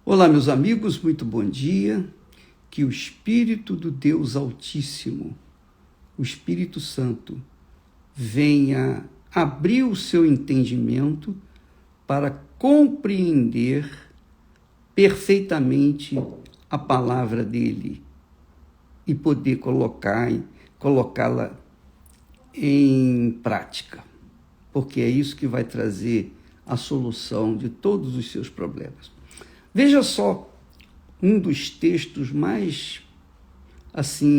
Olá, meus amigos, muito bom dia. Que o Espírito do Deus Altíssimo, o Espírito Santo, venha abrir o seu entendimento para compreender perfeitamente a palavra dele e poder colocá-la em prática, porque é isso que vai trazer a solução de todos os seus problemas. Veja só, um dos textos mais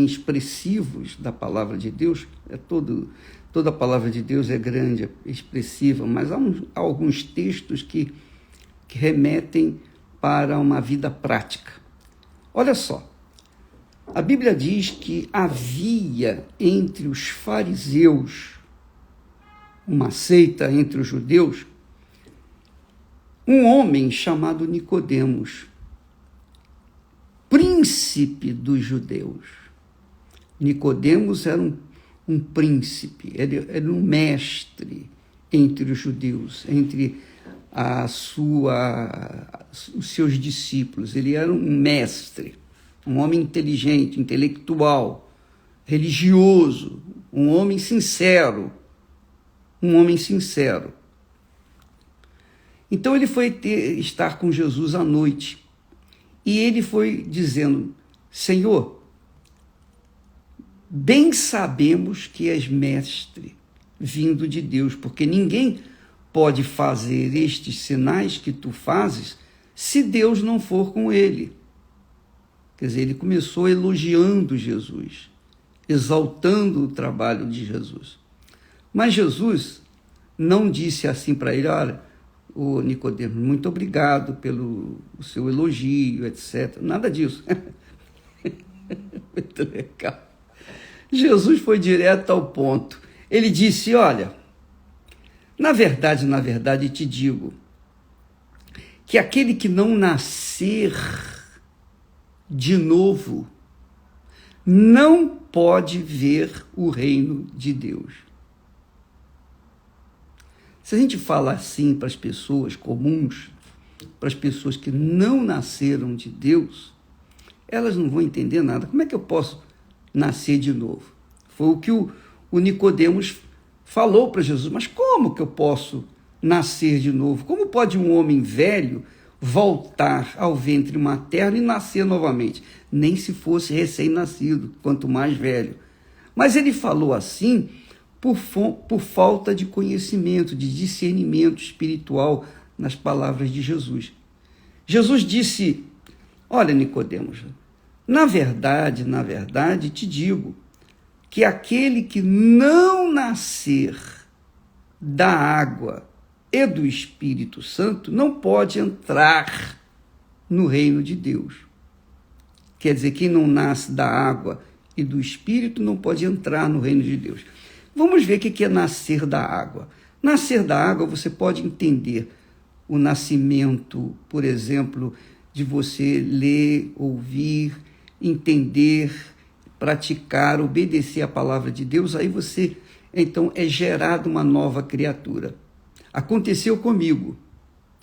expressivos da palavra de Deus, toda a palavra de Deus é grande, é expressiva, mas há alguns textos que remetem para uma vida prática. Olha só, a Bíblia diz que havia entre os fariseus, uma seita entre os judeus, um homem chamado Nicodemos, príncipe dos judeus. Nicodemos era um príncipe, era um mestre entre os judeus, entre os seus discípulos. Ele era um mestre, um homem inteligente, intelectual, religioso, um homem sincero. Então ele foi estar com Jesus à noite e ele foi dizendo: Senhor, bem sabemos que és mestre vindo de Deus, porque ninguém pode fazer estes sinais que tu fazes se Deus não for com ele. Quer dizer, ele começou elogiando Jesus, exaltando o trabalho de Jesus. Mas Jesus não disse assim para ele: olha, o Nicodemos, muito obrigado pelo seu elogio, etc. Nada disso. Muito legal. Jesus foi direto ao ponto. Ele disse: olha, na verdade te digo que aquele que não nascer de novo não pode ver o reino de Deus. Se a gente fala assim para as pessoas comuns, para as pessoas que não nasceram de Deus, elas não vão entender nada. Como é que eu posso nascer de novo? Foi o que o Nicodemos falou para Jesus. Mas como que eu posso nascer de novo? Como pode um homem velho voltar ao ventre materno e nascer novamente? Nem se fosse recém-nascido, quanto mais velho. Mas ele falou assim por falta de conhecimento, de discernimento espiritual nas palavras de Jesus. Jesus disse: olha, Nicodemos, na verdade te digo que aquele que não nascer da água e do Espírito Santo não pode entrar no reino de Deus. Quer dizer, quem não nasce da água e do Espírito não pode entrar no reino de Deus. Vamos ver o que é nascer da água. Nascer da água, você pode entender o nascimento, por exemplo, de você ler, ouvir, entender, praticar, obedecer a palavra de Deus. Aí você, então, é gerado uma nova criatura. Aconteceu comigo.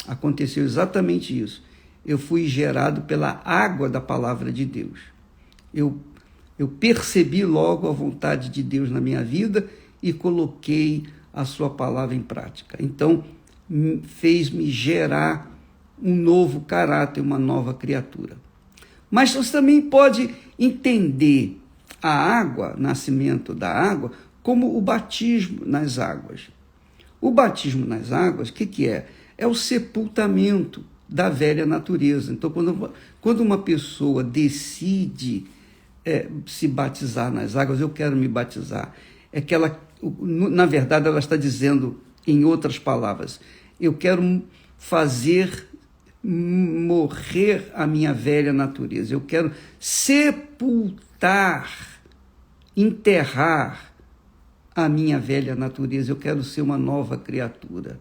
Aconteceu exatamente isso. Eu fui gerado pela água da palavra de Deus. Eu percebi logo a vontade de Deus na minha vida e coloquei a sua palavra em prática. Então, fez-me gerar um novo caráter, uma nova criatura. Mas você também pode entender a água, nascimento da água, como o batismo nas águas. O batismo nas águas, o que é? É o sepultamento da velha natureza. Então, quando uma pessoa decide se batizar nas águas, eu quero me batizar, é que ela, na verdade, ela está dizendo, em outras palavras, eu quero fazer morrer a minha velha natureza, eu quero sepultar, enterrar a minha velha natureza, eu quero ser uma nova criatura.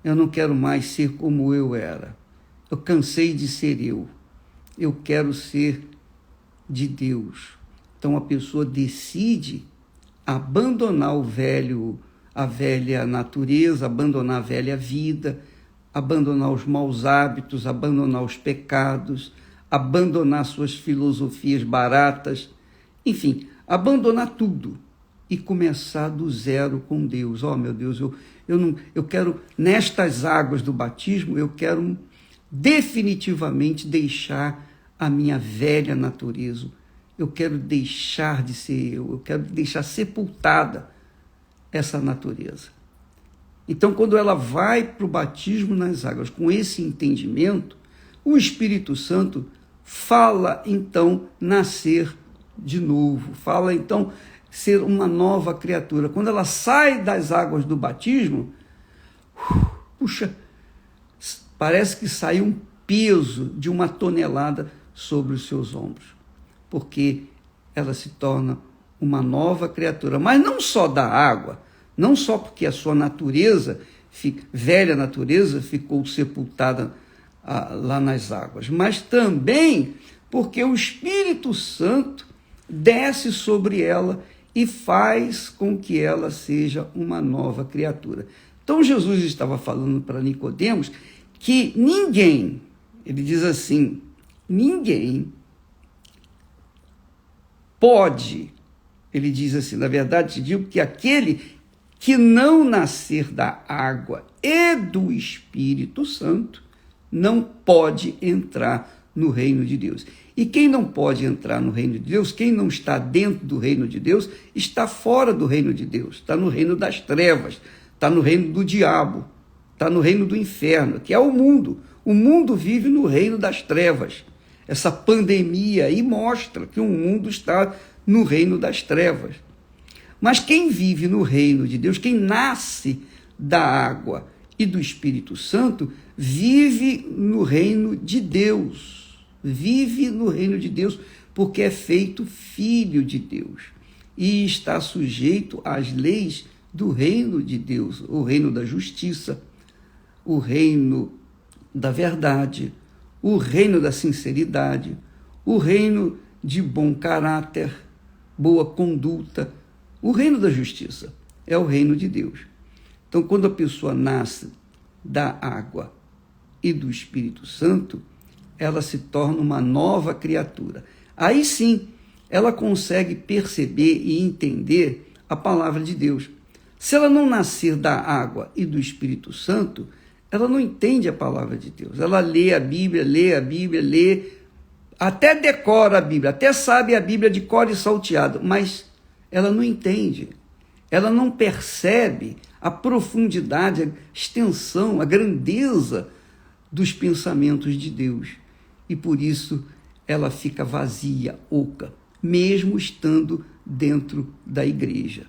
Eu não quero mais ser como eu era. Eu cansei de ser eu. Eu quero ser de Deus. Então a pessoa decide abandonar a velha natureza, abandonar a velha vida, abandonar os maus hábitos, abandonar os pecados, abandonar suas filosofias baratas, enfim, abandonar tudo e começar do zero com Deus. Oh, meu Deus, eu quero, nestas águas do batismo, eu quero definitivamente deixar a minha velha natureza. Eu quero deixar de ser eu quero deixar sepultada essa natureza. Então, quando ela vai para o batismo nas águas com esse entendimento, o Espírito Santo fala, então, nascer de novo, fala, então, ser uma nova criatura. Quando ela sai das águas do batismo, puxa, parece que sai um peso de 1 tonelada sobre os seus ombros, porque ela se torna uma nova criatura, mas não só da água, não só porque a sua natureza, velha natureza, ficou sepultada lá nas águas, mas também porque o Espírito Santo desce sobre ela e faz com que ela seja uma nova criatura. Então Jesus estava falando para Nicodemos que ninguém, ele diz assim, ninguém pode, ele diz assim, na verdade te digo que aquele que não nascer da água e do Espírito Santo não pode entrar no reino de Deus. E quem não pode entrar no reino de Deus, quem não está dentro do reino de Deus, está fora do reino de Deus, está no reino das trevas, está no reino do diabo, está no reino do inferno, que é o mundo. O mundo vive no reino das trevas. Essa pandemia aí mostra que o mundo está no reino das trevas. Mas quem vive no reino de Deus, quem nasce da água e do Espírito Santo, vive no reino de Deus. Vive no reino de Deus porque é feito filho de Deus e está sujeito às leis do reino de Deus, o reino da justiça, o reino da verdade, o reino da sinceridade, o reino de bom caráter, boa conduta. O reino da justiça é o reino de Deus. Então, quando a pessoa nasce da água e do Espírito Santo, ela se torna uma nova criatura. Aí sim, ela consegue perceber e entender a palavra de Deus. Se ela não nascer da água e do Espírito Santo, ela não entende a palavra de Deus. Ela lê a Bíblia, até decora a Bíblia, até sabe a Bíblia de cor e salteado, mas ela não entende, ela não percebe a profundidade, a extensão, a grandeza dos pensamentos de Deus. E por isso ela fica vazia, oca, mesmo estando dentro da igreja.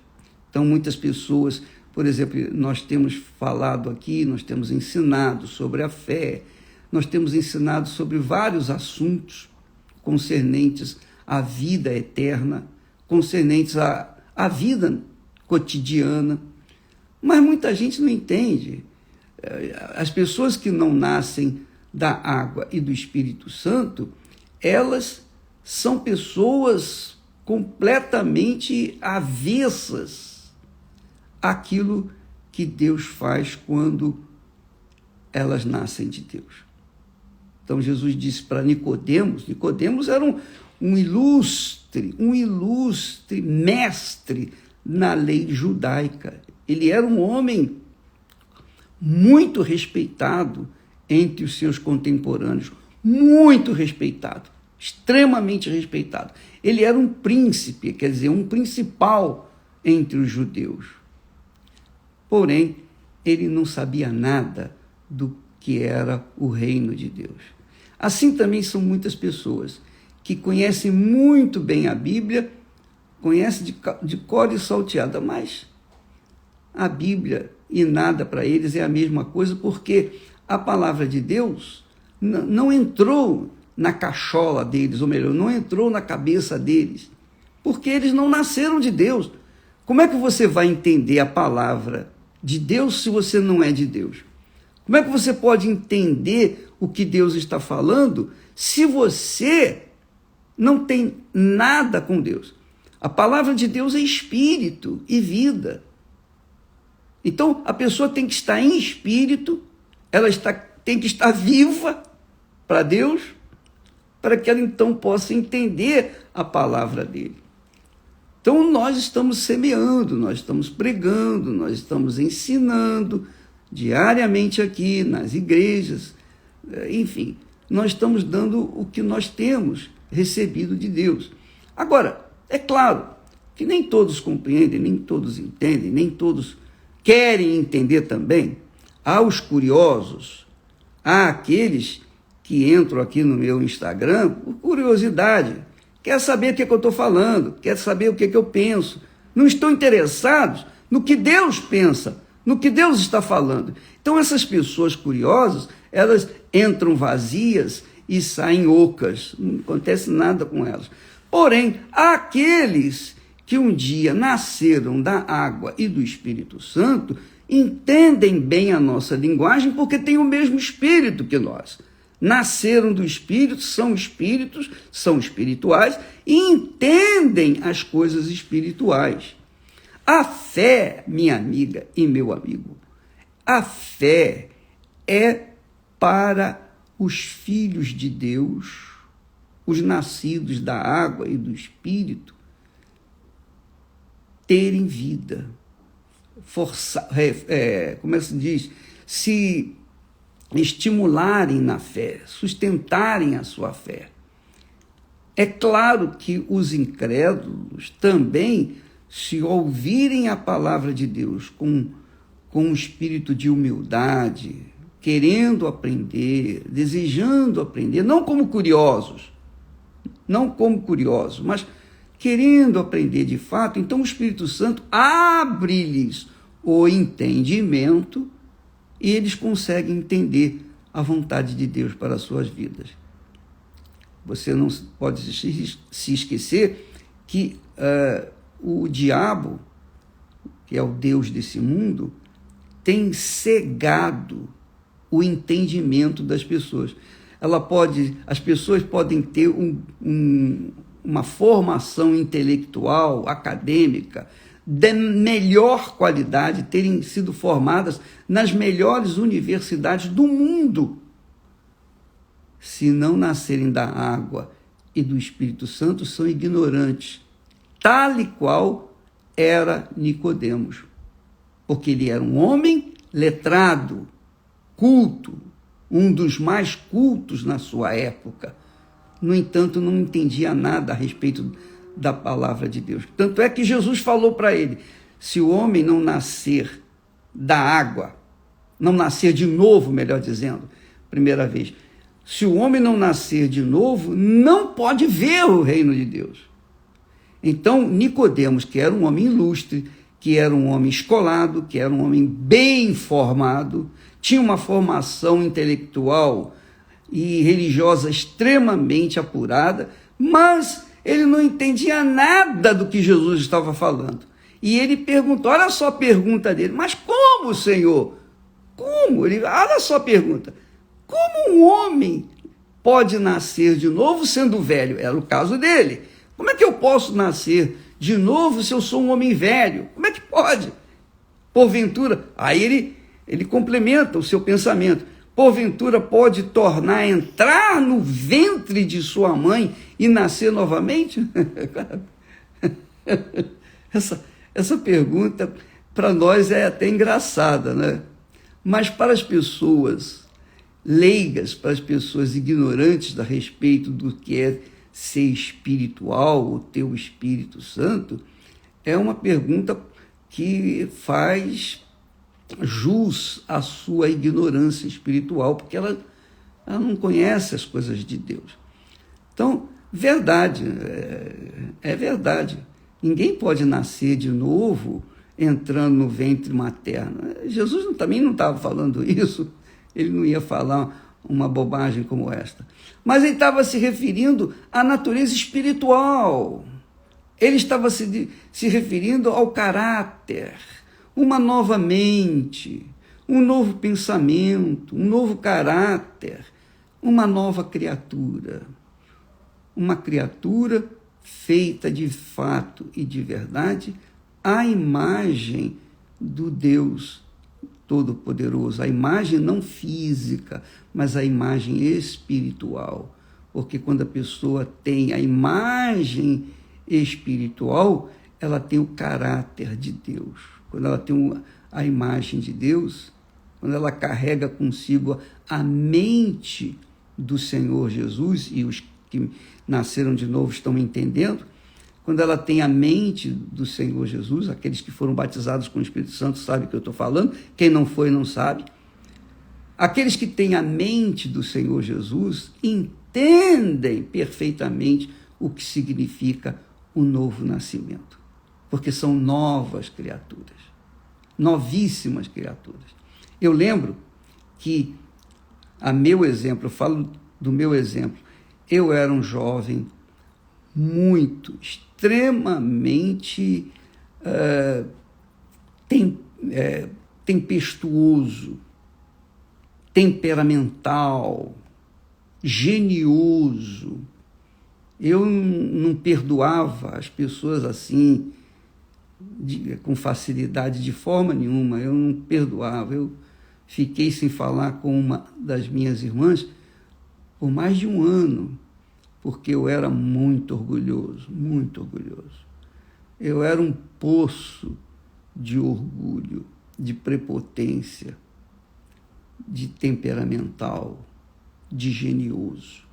Então muitas pessoas, por exemplo, nós temos falado aqui, nós temos ensinado sobre a fé, nós temos ensinado sobre vários assuntos concernentes à vida eterna, concernentes à vida cotidiana, mas muita gente não entende. As pessoas que não nascem da água e do Espírito Santo, elas são pessoas completamente avessas àquilo que Deus faz quando elas nascem de Deus. Então Jesus disse para Nicodemos, Nicodemos era um ilustre mestre na lei judaica. Ele era um homem muito respeitado entre os seus contemporâneos, muito respeitado, extremamente respeitado. Ele era um príncipe, quer dizer, um principal entre os judeus. Porém, ele não sabia nada do que era o reino de Deus. Assim também são muitas pessoas que conhecem muito bem a Bíblia, conhecem de cor e salteada, mas a Bíblia e nada para eles é a mesma coisa, porque a palavra de Deus não entrou na cachola deles, ou melhor, não entrou na cabeça deles, porque eles não nasceram de Deus. Como é que você vai entender a palavra de Deus se você não é de Deus? Como é que você pode entender o que Deus está falando se você não tem nada com Deus? A palavra de Deus é espírito e vida. Então, a pessoa tem que estar em espírito tem que estar viva para Deus, para que ela então possa entender a palavra dele. Então nós estamos semeando, nós estamos pregando, nós estamos ensinando diariamente aqui nas igrejas, enfim, nós estamos dando o que nós temos recebido de Deus. Agora, é claro que nem todos compreendem, nem todos entendem, nem todos querem entender também. Há os curiosos, há aqueles que entram aqui no meu Instagram por curiosidade, quer saber o que eu estou falando, quer saber o que eu penso, não estão interessados no que Deus pensa, no que Deus está falando. Então essas pessoas curiosas, elas entram vazias e saem ocas, não acontece nada com elas. Porém, há aqueles que um dia nasceram da água e do Espírito Santo, entendem bem a nossa linguagem porque têm o mesmo Espírito que nós. Nasceram do Espírito, são espíritos, são espirituais e entendem as coisas espirituais. A fé, minha amiga e meu amigo, a fé é para os filhos de Deus, os nascidos da água e do Espírito, terem vida, como é que se diz? Se estimularem na fé, sustentarem a sua fé. É claro que os incrédulos também, se ouvirem a palavra de Deus com um espírito de humildade, querendo aprender, desejando aprender, não como curiosos, mas querendo aprender de fato, então o Espírito Santo abre-lhes o entendimento e eles conseguem entender a vontade de Deus para as suas vidas. Você não pode se esquecer que o diabo, que é o Deus desse mundo, tem cegado o entendimento das pessoas. As pessoas podem ter uma formação intelectual, acadêmica, de melhor qualidade, terem sido formadas nas melhores universidades do mundo. Se não nascerem da água e do Espírito Santo, são ignorantes, tal e qual era Nicodemos, porque ele era um homem letrado, culto, um dos mais cultos na sua época. No entanto, não entendia nada a respeito da palavra de Deus. Tanto é que Jesus falou para ele, se o homem não nascer da água, não nascer de novo, melhor dizendo, primeira vez, se o homem não nascer de novo, não pode ver o reino de Deus. Então, Nicodemos, que era um homem ilustre, que era um homem escolado, que era um homem bem formado, tinha uma formação intelectual e religiosa extremamente apurada, mas ele não entendia nada do que Jesus estava falando. E ele perguntou, olha só a pergunta dele, mas como, Senhor? Como? Olha só a pergunta, como um homem pode nascer de novo sendo velho? Era o caso dele. Como é que eu posso nascer de novo se eu sou um homem velho? Como é que pode? Porventura, aí ele complementa o seu pensamento. Porventura pode entrar no ventre de sua mãe e nascer novamente? Essa pergunta para nós é até engraçada, né? Mas para as pessoas leigas, para as pessoas ignorantes a respeito do que é ser espiritual, ou ter o Espírito Santo, é uma pergunta que faz jus à sua ignorância espiritual, porque ela não conhece as coisas de Deus. Então, verdade, é verdade. Ninguém pode nascer de novo entrando no ventre materno. Jesus também não estava falando isso, ele não ia falar uma bobagem como esta. Mas ele estava se referindo à natureza espiritual. Ele estava se referindo ao caráter, uma nova mente, um novo pensamento, um novo caráter, uma nova criatura. Uma criatura feita de fato e de verdade à imagem do Deus Todo-Poderoso, a imagem não física, mas a imagem espiritual. Porque quando a pessoa tem a imagem espiritual, ela tem o caráter de Deus. Quando ela tem a imagem de Deus, quando ela carrega consigo a mente do Senhor Jesus, e os que nasceram de novo estão entendendo, quando ela tem a mente do Senhor Jesus, aqueles que foram batizados com o Espírito Santo sabem o que eu estou falando, quem não foi não sabe. Aqueles que têm a mente do Senhor Jesus entendem perfeitamente o que significa o novo nascimento, porque são novas criaturas, novíssimas criaturas. Eu lembro que, a meu exemplo, eu falo do meu exemplo, eu era um jovem muito, extremamente tempestuoso, temperamental, genioso. Eu não perdoava as pessoas assim, com facilidade, de forma nenhuma. Eu não perdoava. Eu fiquei sem falar com uma das minhas irmãs por mais de um ano, porque eu era muito orgulhoso, muito orgulhoso. Eu era um poço de orgulho, de prepotência, de temperamental, de genioso.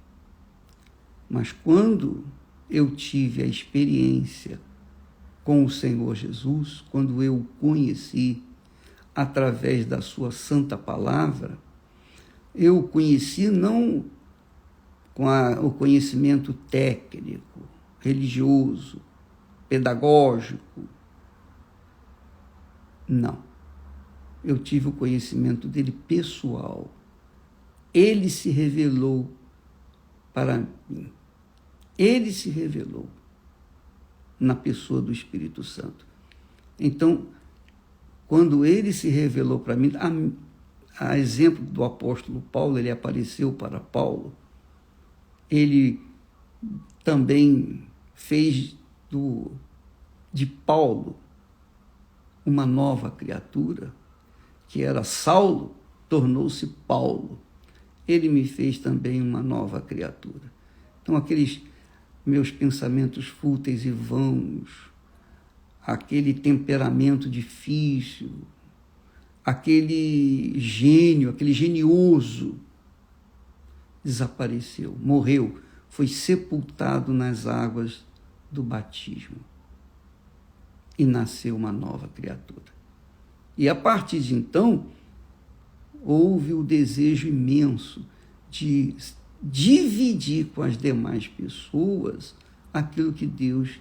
Mas quando eu tive a experiência com o Senhor Jesus, quando eu o conheci através da sua santa palavra, eu o conheci não com o conhecimento técnico, religioso, pedagógico. Não. Eu tive o conhecimento dele pessoal. Ele se revelou para mim. Ele se revelou na pessoa do Espírito Santo. Então, quando ele se revelou para mim, a exemplo do apóstolo Paulo, ele apareceu para Paulo, ele também fez de Paulo uma nova criatura, que era Saulo, tornou-se Paulo. Ele me fez também uma nova criatura. Então, aqueles meus pensamentos fúteis e vãos, aquele temperamento difícil, aquele gênio, aquele genioso, desapareceu, morreu, foi sepultado nas águas do batismo e nasceu uma nova criatura. E a partir de então, houve o desejo imenso de dividir com as demais pessoas aquilo que Deus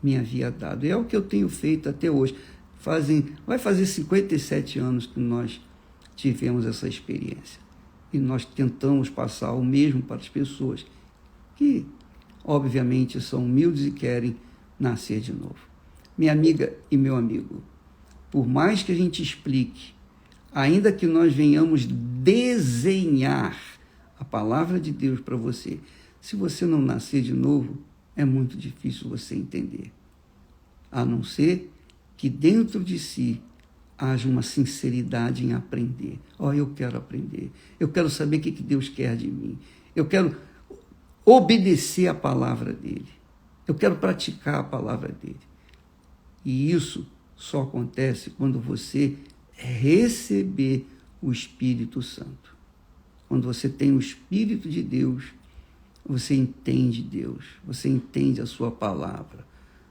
me havia dado. E é o que eu tenho feito até hoje. Vai fazer 57 anos que nós tivemos essa experiência. E nós tentamos passar o mesmo para as pessoas que, obviamente, são humildes e querem nascer de novo. Minha amiga e meu amigo, por mais que a gente explique, ainda que nós venhamos desenhar a palavra de Deus para você, se você não nascer de novo, é muito difícil você entender. A não ser que dentro de si haja uma sinceridade em aprender. Eu quero aprender. Eu quero saber o que Deus quer de mim. Eu quero obedecer a palavra dele. Eu quero praticar a palavra dele. E isso só acontece quando você receber o Espírito Santo. Quando você tem o Espírito de Deus, você entende Deus, você entende a sua palavra,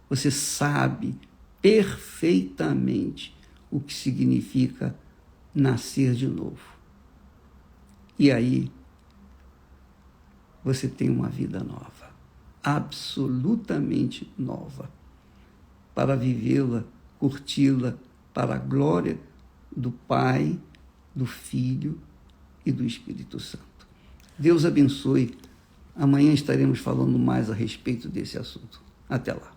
você sabe perfeitamente o que significa nascer de novo. E aí, você tem uma vida nova, absolutamente nova, para vivê-la, curti-la, para a glória do Pai, do Filho e do Espírito Santo. Deus abençoe. Amanhã estaremos falando mais a respeito desse assunto. Até lá.